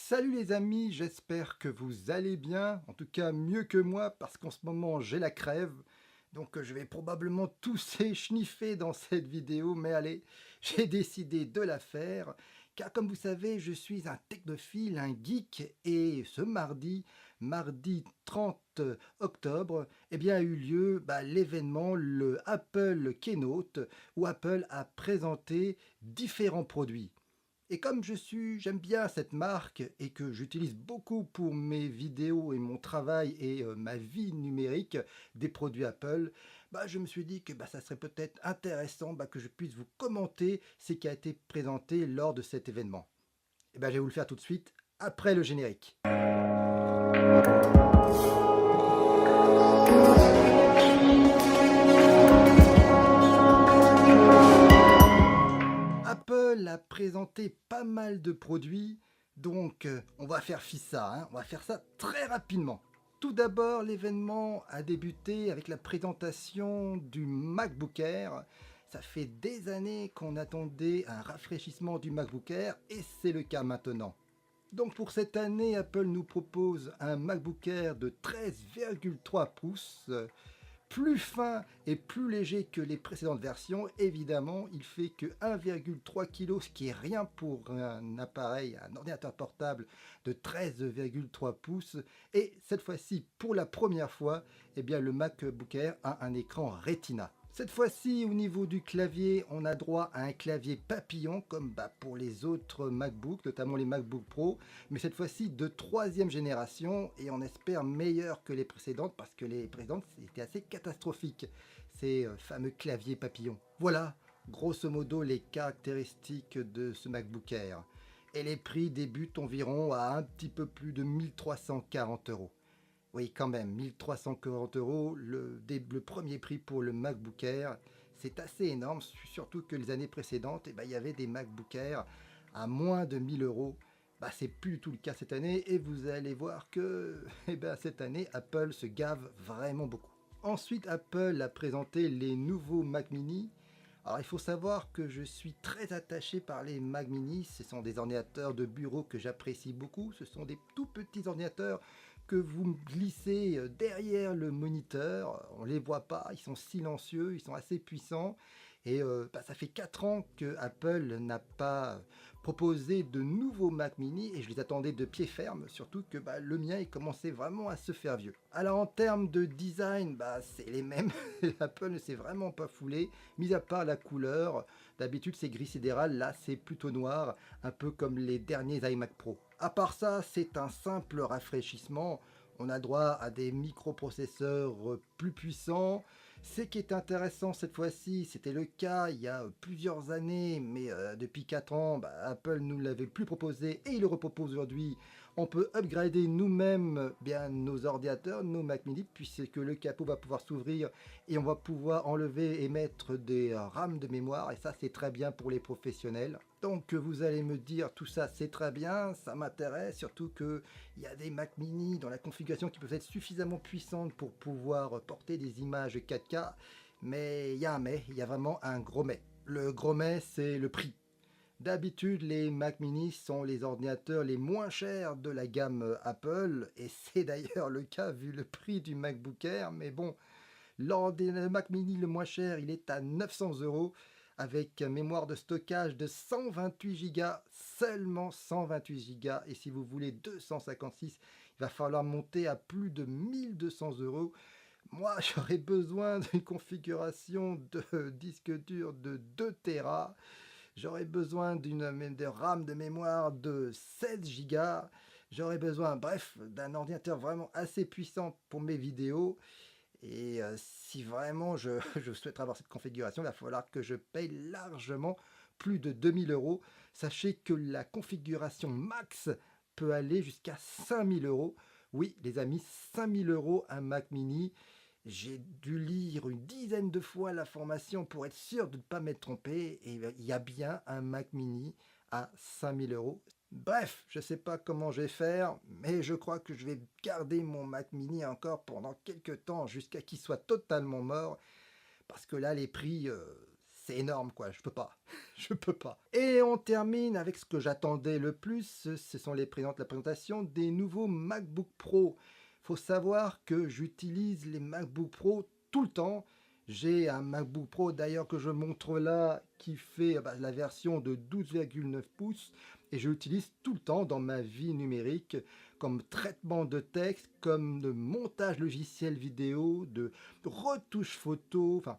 Salut les amis, j'espère que vous allez bien, en tout cas mieux que moi parce qu'en ce moment j'ai la crève, donc je vais probablement tousser, schniffer dans cette vidéo, mais allez, j'ai décidé de la faire, car comme vous savez, je suis un technophile, un geek, et ce mardi 30 octobre, eh bien, a eu lieu l'événement, le Apple Keynote, où Apple a présenté différents produits. Et comme j'aime bien cette marque et que j'utilise beaucoup pour mes vidéos et mon travail et ma vie numérique des produits Apple, je me suis dit que ça serait peut-être intéressant que je puisse vous commenter ce qui a été présenté lors de cet événement. Et je vais vous le faire tout de suite après le générique. Apple a présenté pas mal de produits, donc on va faire ça, hein, on va faire ça très rapidement. Tout d'abord, l'événement a débuté avec la présentation du MacBook Air. Ça fait des années qu'on attendait un rafraîchissement du MacBook Air et c'est le cas maintenant. Donc pour cette année, Apple nous propose un MacBook Air de 13,3 pouces, plus fin et plus léger que les précédentes versions. Évidemment, il fait que 1,3 kg, ce qui est rien pour un appareil, un ordinateur portable de 13,3 pouces. Et cette fois-ci, pour la première fois, le MacBook Air a un écran Retina. Cette fois-ci, au niveau du clavier, on a droit à un clavier papillon, comme pour les autres MacBooks, notamment les MacBook Pro, mais cette fois-ci de 3e génération, et on espère meilleur que les précédentes, parce que les précédentes, c'était assez catastrophique, ces fameux claviers papillons. Voilà, grosso modo, les caractéristiques de ce MacBook Air. Et les prix débutent environ à un petit peu plus de 1340 euros. Oui, quand même, 1340 euros, le premier prix pour le MacBook Air, c'est assez énorme, surtout que les années précédentes, il y avait des MacBook Air à moins de 1000 euros. C'est plus du tout le cas cette année, et vous allez voir que cette année, Apple se gave vraiment beaucoup. Ensuite, Apple a présenté les nouveaux Mac Mini. Alors, il faut savoir que je suis très attaché par les Mac Mini. Ce sont des ordinateurs de bureau que j'apprécie beaucoup. Ce sont des tout petits ordinateurs que vous glissez derrière le moniteur. On ne les voit pas, ils sont silencieux, ils sont assez puissants. Et ça fait 4 ans que Apple n'a pas proposé de nouveaux Mac Mini et je les attendais de pied ferme, surtout que le mien il commençait vraiment à se faire vieux. Alors en termes de design, c'est les mêmes. Apple ne s'est vraiment pas foulé, mis à part la couleur. D'habitude c'est gris sidéral, là c'est plutôt noir, un peu comme les derniers iMac Pro. À part ça, c'est un simple rafraîchissement. On a droit à des microprocesseurs plus puissants. Ce qui est intéressant cette fois-ci, c'était le cas il y a plusieurs années, mais depuis 4 ans, Apple ne nous l'avait plus proposé et il le repropose aujourd'hui. On peut upgrader nous-mêmes nos ordinateurs, nos Mac Mini, puisque le capot va pouvoir s'ouvrir et on va pouvoir enlever et mettre des RAM de mémoire, et ça c'est très bien pour les professionnels. Donc vous allez me dire tout ça c'est très bien, ça m'intéresse, surtout qu'il y a des Mac Mini dans la configuration qui peuvent être suffisamment puissantes pour pouvoir porter des images 4K, mais il y a un mais, il y a vraiment un gros mais. Le gros mais c'est le prix. D'habitude, les Mac Mini sont les ordinateurs les moins chers de la gamme Apple, et c'est d'ailleurs le cas vu le prix du MacBook Air, mais bon, le Mac Mini le moins cher, il est à 900 euros, avec mémoire de stockage de 128 Go, seulement 128 Go, et si vous voulez 256, il va falloir monter à plus de 1200 euros. Moi, j'aurais besoin d'une configuration de disque dur de 2 Tera. J'aurais besoin de RAM de mémoire de 16 Go. J'aurais besoin, bref, d'un ordinateur vraiment assez puissant pour mes vidéos. Et si vraiment je souhaite avoir cette configuration, il va falloir que je paye largement plus de 2000 euros. Sachez que la configuration max peut aller jusqu'à 5000 euros. Oui, les amis, 5000 euros un Mac mini. J'ai dû lire une dizaine de fois la formation pour être sûr de ne pas m'être trompé. Et il y a bien un Mac mini à 5000 euros. Bref, je ne sais pas comment je vais faire, mais je crois que je vais garder mon Mac mini encore pendant quelques temps jusqu'à qu'il soit totalement mort. Parce que là, les prix, c'est énorme quoi, je peux pas, je peux pas. Et on termine avec ce que j'attendais le plus, ce sont la présentation des nouveaux MacBook Pro. Faut savoir que j'utilise les MacBook Pro tout le temps. J'ai un MacBook Pro d'ailleurs que je montre là qui fait la version de 12,9 pouces et je l'utilise tout le temps dans ma vie numérique comme traitement de texte, comme de montage logiciel vidéo, de retouche photo, enfin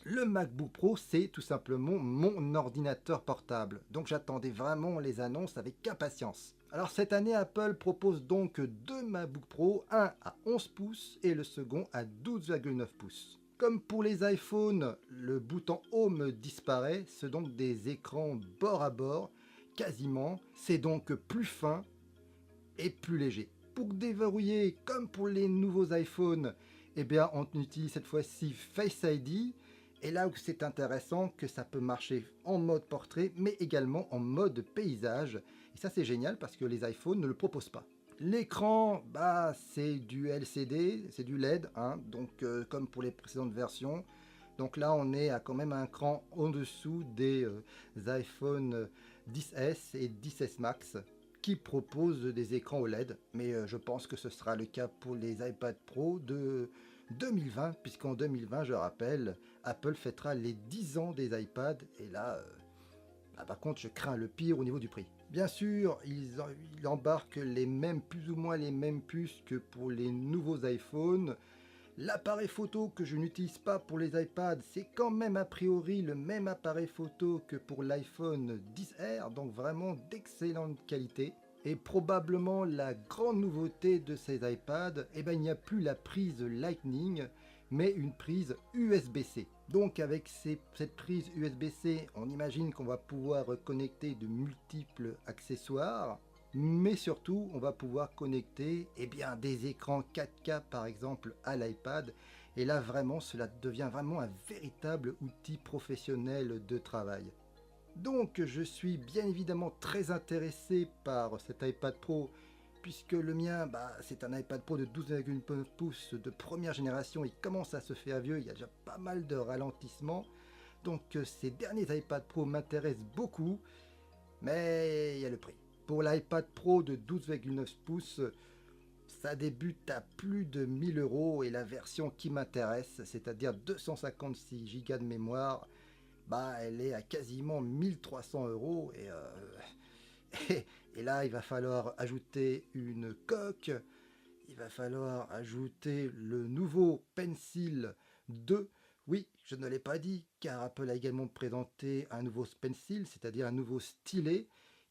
le MacBook Pro, c'est tout simplement mon ordinateur portable. Donc j'attendais vraiment les annonces avec impatience. Alors cette année, Apple propose donc deux MacBook Pro, un à 11 pouces et le second à 12,9 pouces. Comme pour les iPhones, le bouton Home disparaît, ce sont donc des écrans bord à bord, quasiment. C'est donc plus fin et plus léger. Pour déverrouiller, comme pour les nouveaux iPhones, eh bien on utilise cette fois-ci Face ID. Et là où c'est intéressant, que ça peut marcher en mode portrait, mais également en mode paysage. Et ça c'est génial parce que les iPhones ne le proposent pas. L'écran, c'est du LCD, c'est du LED, hein, donc comme pour les précédentes versions. Donc là on est à quand même un cran en dessous des iPhone 10S et 10S Max qui proposent des écrans OLED. Mais je pense que ce sera le cas pour les iPad Pro de 2020, puisqu'en 2020, je rappelle, Apple fêtera les 10 ans des iPads, et là, par contre, je crains le pire au niveau du prix. Bien sûr, ils embarquent plus ou moins les mêmes puces que pour les nouveaux iPhones. L'appareil photo que je n'utilise pas pour les iPads, c'est quand même a priori le même appareil photo que pour l'iPhone 10R, donc vraiment d'excellente qualité. Et probablement la grande nouveauté de ces iPads, il n'y a plus la prise Lightning, mais une prise USB-C. Donc avec cette prise USB-C, on imagine qu'on va pouvoir connecter de multiples accessoires, mais surtout on va pouvoir connecter des écrans 4K par exemple à l'iPad. Et là vraiment, cela devient vraiment un véritable outil professionnel de travail. Donc je suis bien évidemment très intéressé par cet iPad Pro puisque le mien c'est un iPad Pro de 12,9 pouces de première génération, il commence à se faire vieux, il y a déjà pas mal de ralentissements. Donc ces derniers iPad Pro m'intéressent beaucoup, mais il y a le prix. Pour l'iPad Pro de 12,9 pouces, ça débute à plus de 1000 euros et la version qui m'intéresse, c'est-à-dire 256 Go de mémoire, elle est à quasiment 1300 euros et là il va falloir ajouter une coque, il va falloir ajouter le nouveau Pencil 2. Oui, je ne l'ai pas dit car Apple a également présenté un nouveau Pencil, c'est-à-dire un nouveau stylet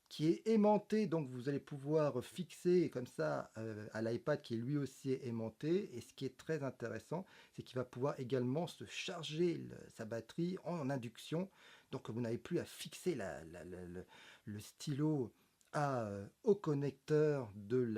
qui est aimanté, donc vous allez pouvoir fixer comme ça à l'iPad qui lui aussi est aimanté. Et ce qui est très intéressant, c'est qu'il va pouvoir également se charger sa batterie en induction. Donc vous n'avez plus à fixer le stylo au connecteur de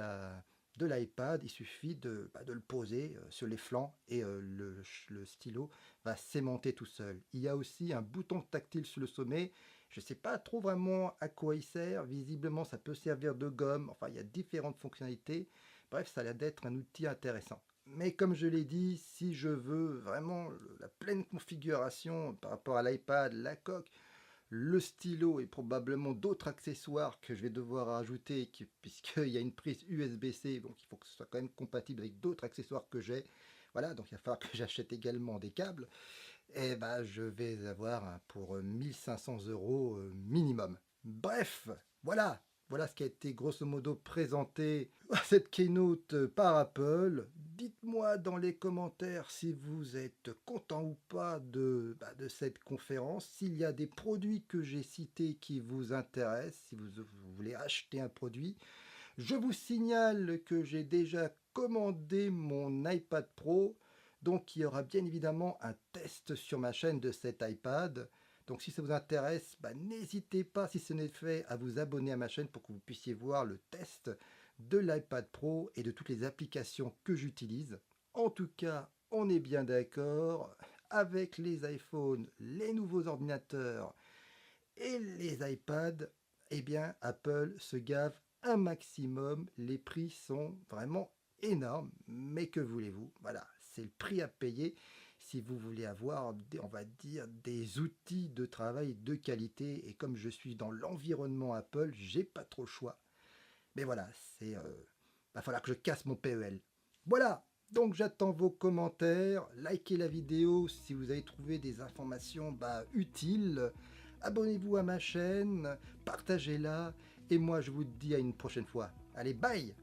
l'iPad. Il suffit de le poser sur les flancs et le stylo va s'aimanter tout seul. Il y a aussi un bouton tactile sur le sommet. Je ne sais pas trop vraiment à quoi il sert. Visiblement, ça peut servir de gomme. Enfin, il y a différentes fonctionnalités. Bref, ça a l'air d'être un outil intéressant. Mais comme je l'ai dit, si je veux vraiment la pleine configuration par rapport à l'iPad, la coque, le stylo et probablement d'autres accessoires que je vais devoir ajouter puisqu'il y a une prise USB-C, donc il faut que ce soit quand même compatible avec d'autres accessoires que j'ai. Voilà, donc il va falloir que j'achète également des câbles. Et je vais avoir pour 1500 euros minimum. Bref, voilà ce qui a été grosso modo présenté à cette keynote par Apple. Dites-moi dans les commentaires si vous êtes content ou pas de cette conférence, s'il y a des produits que j'ai cités qui vous intéressent, si vous voulez acheter un produit. Je vous signale que j'ai déjà commandé mon iPad Pro, donc il y aura bien évidemment un test sur ma chaîne de cet iPad. Donc si ça vous intéresse, n'hésitez pas, si ce n'est fait, à vous abonner à ma chaîne pour que vous puissiez voir le test de l'iPad Pro et de toutes les applications que j'utilise. En tout cas, on est bien d'accord, avec les iPhones, les nouveaux ordinateurs et les iPads, Apple se gave un maximum. Les prix sont vraiment énormes, mais que voulez-vous? Voilà, c'est le prix à payer si vous voulez avoir, on va dire, des outils de travail de qualité. Et comme je suis dans l'environnement Apple, j'ai pas trop le choix. Mais voilà, va falloir que je casse mon PEL. Voilà, donc j'attends vos commentaires, likez la vidéo si vous avez trouvé des informations utiles, abonnez-vous à ma chaîne, partagez-la, et moi je vous dis à une prochaine fois. Allez, bye!